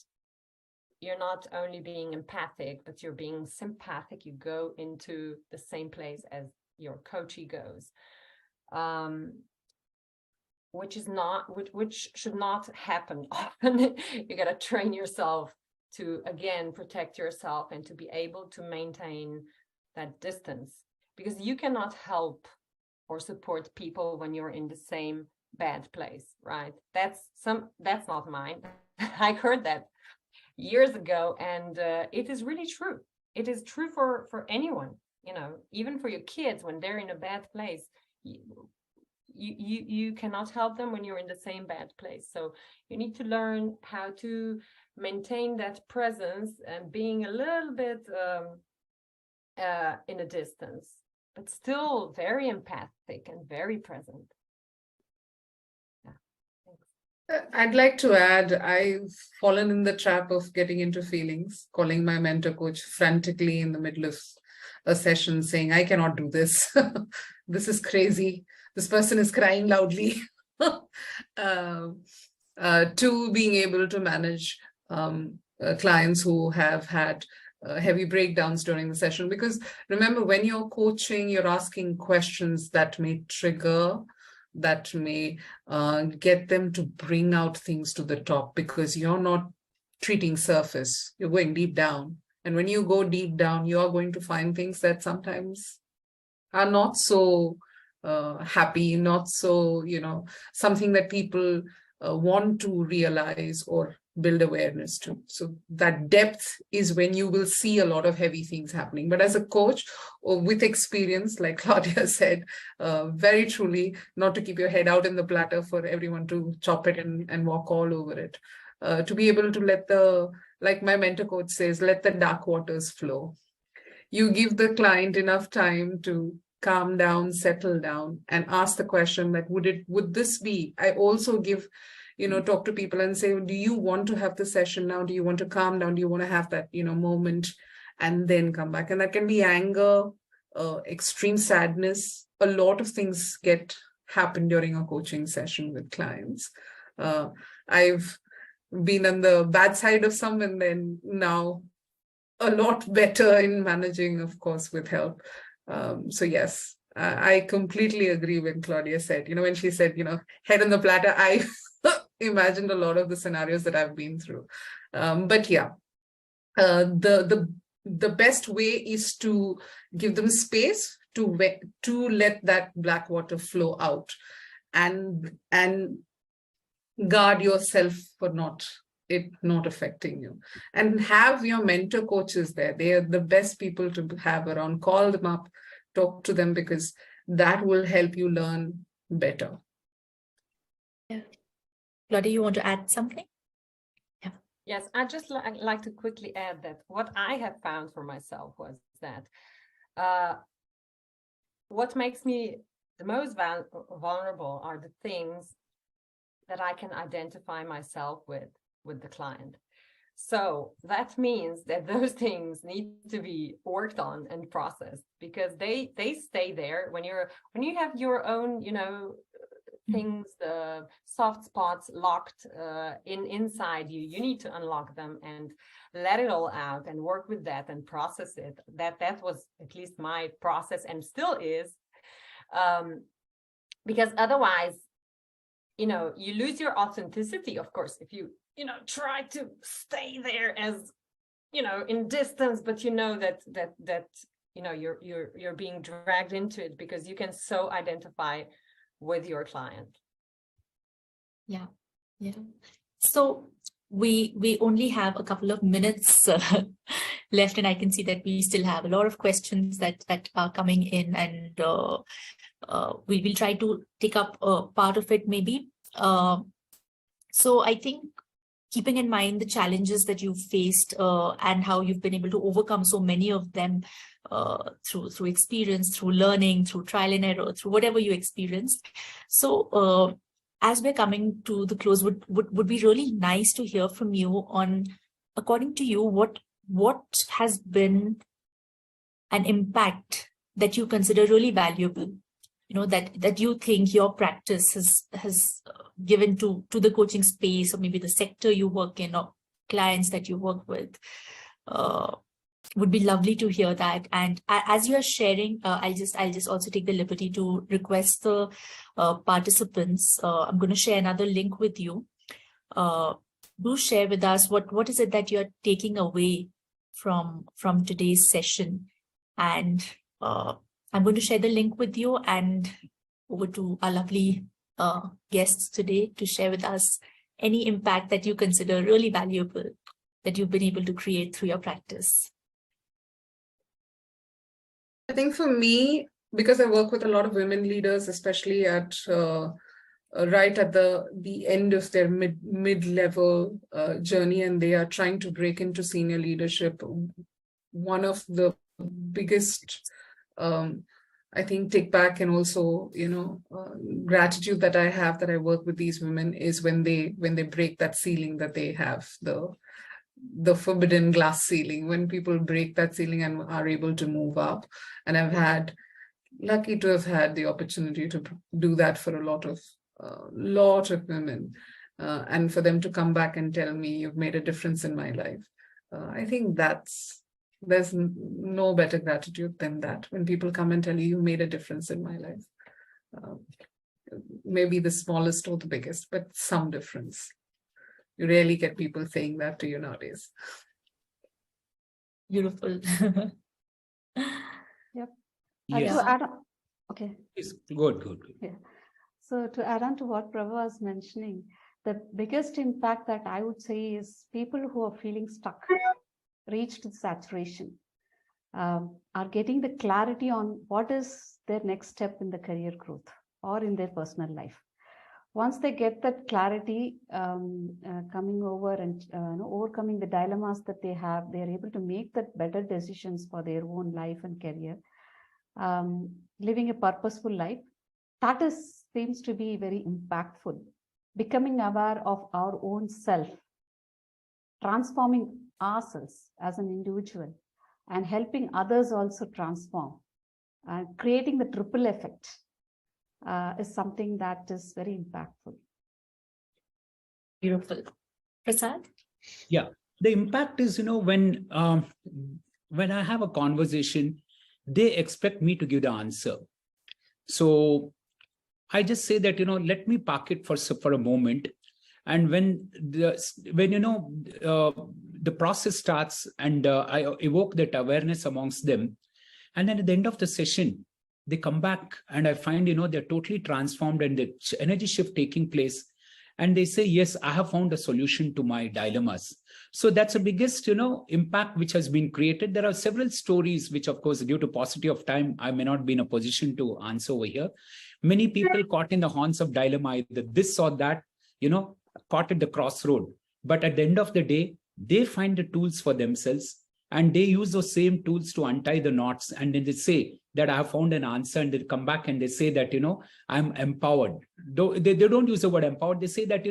you're not only being empathic, but you're being sympathetic. You go into the same place as your coachee goes, which should not happen often. You got to train yourself to, again, protect yourself and to be able to maintain that distance. because you cannot help or support people when you're in the same bad place, right? That's not mine. I heard that years ago, and it is really true. It is true for anyone, even for your kids when they're in a bad place. You cannot help them when you're in the same bad place. So you need to learn how to maintain that presence and being a little bit in a distance, but still very empathic and very present. I'd like to add, I've fallen in the trap of getting into feelings, calling my mentor coach frantically in the middle of a session saying, I cannot do this. This is crazy. This person is crying loudly. To being able to manage clients who have had heavy breakdowns during the session. Because remember, when you're coaching, you're asking questions that may trigger, that may get them to bring out things to the top, because you're not treating surface, you're going deep down. And when you go deep down, you are going to find things that sometimes are not so happy, not so, something that people want to realize or build awareness to. So that depth is when you will see a lot of heavy things happening. But as a coach or with experience, like Claudia said, very truly, not to keep your head out in the platter for everyone to chop it and walk all over it. To be able to let like my mentor coach says, let the dark waters flow. You give the client enough time to calm down, settle down, and ask the question that would this be? I also give, talk to people and say, do you want to have the session now? Do you want to calm down? Do you want to have that, moment, and then come back? And that can be anger, extreme sadness. A lot of things happen during a coaching session with clients. I've been on the bad side of some, and then now a lot better in managing, of course, with help. So yes, I completely agree when Claudia said, when she said, head on the platter, I imagined a lot of the scenarios that I've been through. But yeah, the best way is to give them space to let that black water flow out, and guard yourself for not affecting you, and have your mentor coaches there. They are the best people to have around. Call them up, talk to them, because that will help you learn better. Yeah. Claudia, you want to add something? Yeah. Yes, I just like to quickly add that what I have found for myself was that what makes me the most vulnerable are the things that I can identify myself with the client. So that means that those things need to be worked on and processed, because they stay there when you have your own, things, the soft spots locked inside you. You need to unlock them and let it all out and work with that and process it. That was at least my process, and still is, because otherwise, you lose your authenticity. Of course, if you try to stay there as, in distance, but that you're being dragged into it, because you can so identify with your client. Yeah. So we only have a couple of minutes left, and I can see that we still have a lot of questions that are coming in, and we will try to take up part of it maybe. So I think, keeping in mind the challenges that you've faced and how you've been able to overcome so many of them through experience, through learning, through trial and error, through whatever you experienced. So as we're coming to the close, would be really nice to hear from you on, according to you, what has been an impact that you consider really valuable, that you think your practice has given to the coaching space, or maybe the sector you work in, or clients that you work with. Would be lovely to hear that. And as you are sharing, I'll just also take the liberty to request the participants. I'm going to share another link with you. Do share with us what is it that you're taking away from today's session, and I'm going to share the link with you, and over to our lovely guests today to share with us any impact that you consider really valuable that you've been able to create through your practice. I think for me, because I work with a lot of women leaders, especially at right at the end of their mid-level journey, and they are trying to break into senior leadership, one of the biggest I think take back and also gratitude that I have that I work with these women is when they break that ceiling that they have, the forbidden glass ceiling, when people break that ceiling and are able to move up. And I've lucky to have had the opportunity to do that for a lot of women, and for them to come back and tell me, you've made a difference in my life. I think there's no better gratitude than that, when people come and tell you, you made a difference in my life. Maybe the smallest or the biggest, but some difference. You rarely get people saying that to you nowadays. Beautiful. Yep. Yes. To add on, okay. It's good. Yeah. So to add on to what Prabha was mentioning, the biggest impact that I would say is people who are feeling stuck, reached saturation, are getting the clarity on what is their next step in the career growth or in their personal life. Once they get that clarity, coming over and overcoming the dilemmas that they have, they are able to make that better decisions for their own life and career, living a purposeful life. That seems to be very impactful. Becoming aware of our own self, transforming ourselves as an individual, and helping others also transform, creating the triple effect is something that is very impactful. Beautiful. Prasad? Yeah, the impact is, when I have a conversation, they expect me to give the answer. So I just say that, let me park it for a moment. And when the process starts, and I evoke that awareness amongst them, and then at the end of the session, they come back and I find, they're totally transformed and the energy shift taking place. And they say, yes, I have found a solution to my dilemmas. So that's the biggest, impact which has been created. There are several stories, which of course, due to paucity of time, I may not be in a position to answer over here. Many people caught in the horns of dilemma, either this or that, caught at the crossroad. But at the end of the day, they find the tools for themselves, and they use those same tools to untie the knots. And then they say that I have found an answer, and they come back and they say that, I'm empowered. They don't use the word empowered. They say that,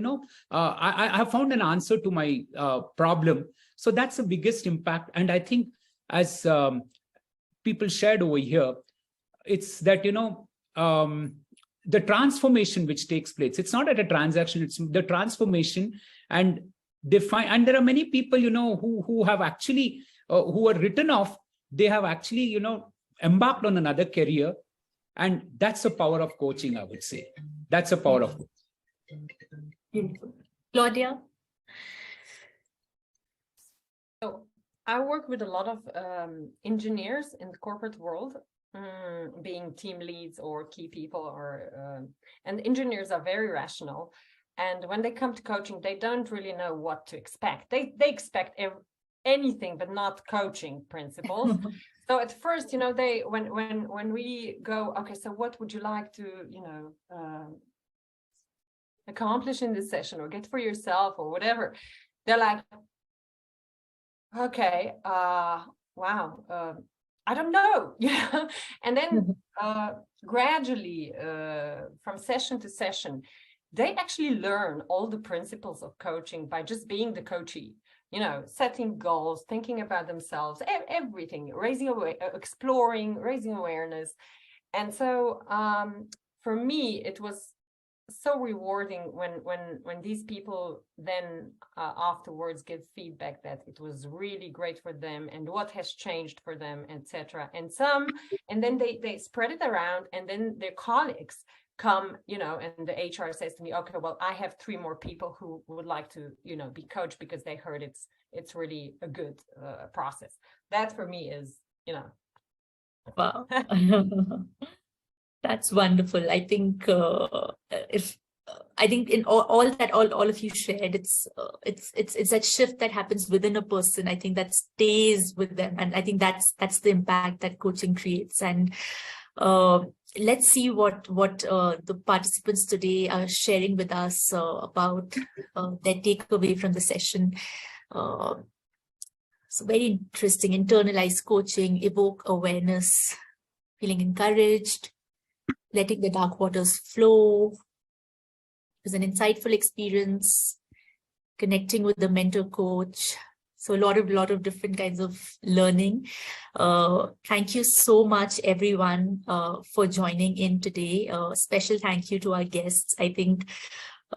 I have found an answer to my problem. So that's the biggest impact. And I think as people shared over here, it's that, the transformation which takes place, it's not at a transaction, it's the transformation. And and there are many people, who have actually, who are written off, they have actually, embarked on another career. And that's the power of coaching, I would say. That's the power of coaching. Beautiful. Claudia? So I work with a lot of engineers in the corporate world, being team leads or key people, and engineers are very rational. And when they come to coaching, they don't really know what to expect. They expect anything, but not coaching principles. So at first, when we go, okay, so what would you like to, accomplish in this session or get for yourself or whatever, they're like, okay, wow, I don't know, and then gradually, from session to session, they actually learn all the principles of coaching by just being the coachee, setting goals, thinking about themselves, everything, exploring, raising awareness. And so for me, it was so rewarding when these people then afterwards give feedback that it was really great for them and what has changed for them, etc. And then they spread it around, and then their colleagues come, and the HR says to me, okay, well, I have 3 more people who would like to, be coached because they heard it's really a good process. That for me is, Wow. That's wonderful. I think I think in all of you shared, it's that shift that happens within a person. I think that stays with them, and I think that's the impact that coaching creates. And let's see what the participants today are sharing with us about their takeaway from the session. So very interesting. Internalized coaching, evoke awareness, feeling encouraged, letting the dark waters flow. It was an insightful experience, connecting with the mentor coach. So a lot of different kinds of learning. Thank you so much, everyone, for joining in today. Special thank you to our guests. I think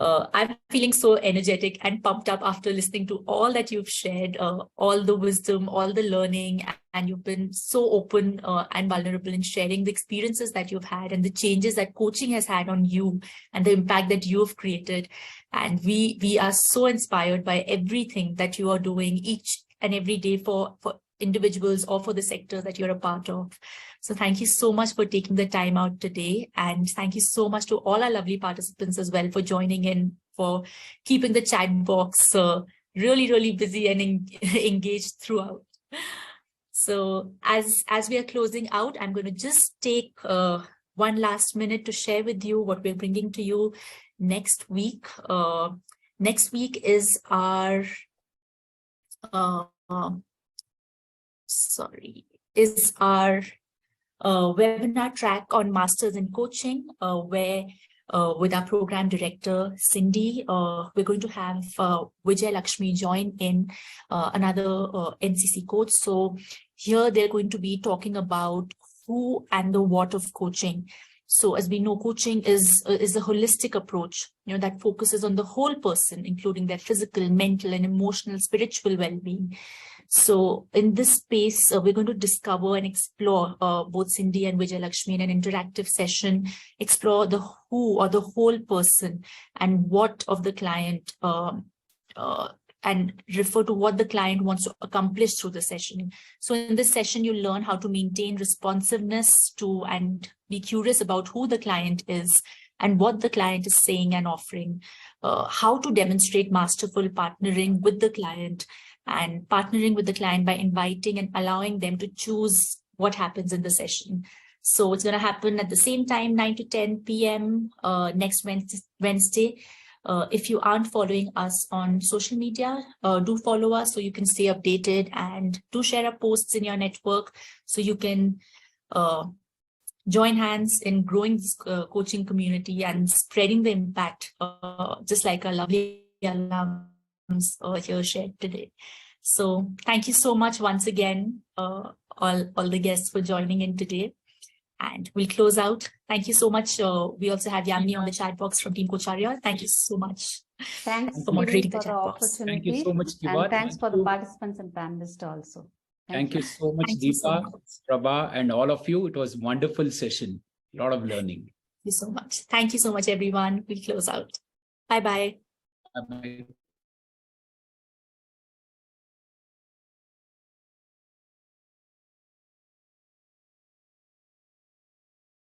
I'm feeling so energetic and pumped up after listening to all that you've shared, all the wisdom, all the learning, and you've been so open and vulnerable in sharing the experiences that you've had and the changes that coaching has had on you and the impact that you've created. And we are so inspired by everything that you are doing each and every day for individuals or for the sector that you're a part of. So thank you so much for taking the time out today. And thank you so much to all our lovely participants as well for joining in, for keeping the chat box really, really busy and engaged throughout. So as we are closing out, I'm going to just take one last minute to share with you what we're bringing to you next week. Next week is our webinar track on Masters in Coaching, where with our program director, Cindy, we're going to have Vijay Lakshmi join in, another NCC coach. So here they're going to be talking about who and the what of coaching. So as we know, coaching is a holistic approach, that focuses on the whole person, including their physical, mental, and emotional, spiritual well-being. So in this space, we're going to discover and explore, both Cindy and Vijay Lakshmi in an interactive session, explore the who or the whole person and what of the client, and refer to what the client wants to accomplish through the session. So in this session, you'll learn how to maintain responsiveness to and be curious about who the client is and what the client is saying and offering, how to demonstrate masterful partnering with the client, and partnering with the client by inviting and allowing them to choose what happens in the session. So it's going to happen at the same time, 9 to 10 p.m. Next Wednesday. If you aren't following us on social media, do follow us so you can stay updated, and do share our posts in your network so you can join hands in growing this coaching community and spreading the impact, just like our lovely alums here shared today. So thank you so much once again, all the guests for joining in today. And we'll close out. Thank you so much. We also have Yamini on the chat box from Team Coacharya. Thank you so much. Thanks for moderating for the the chat box. opportunity. Thank you so much, Deepa. And thanks for the participants and panelists also. Thank you so much, Thank you so Deepa, much. Prabha, and all of you. It was a wonderful session. A lot of learning. Thank you so much. Thank you so much, everyone. We'll close out. Bye-bye. Bye-bye.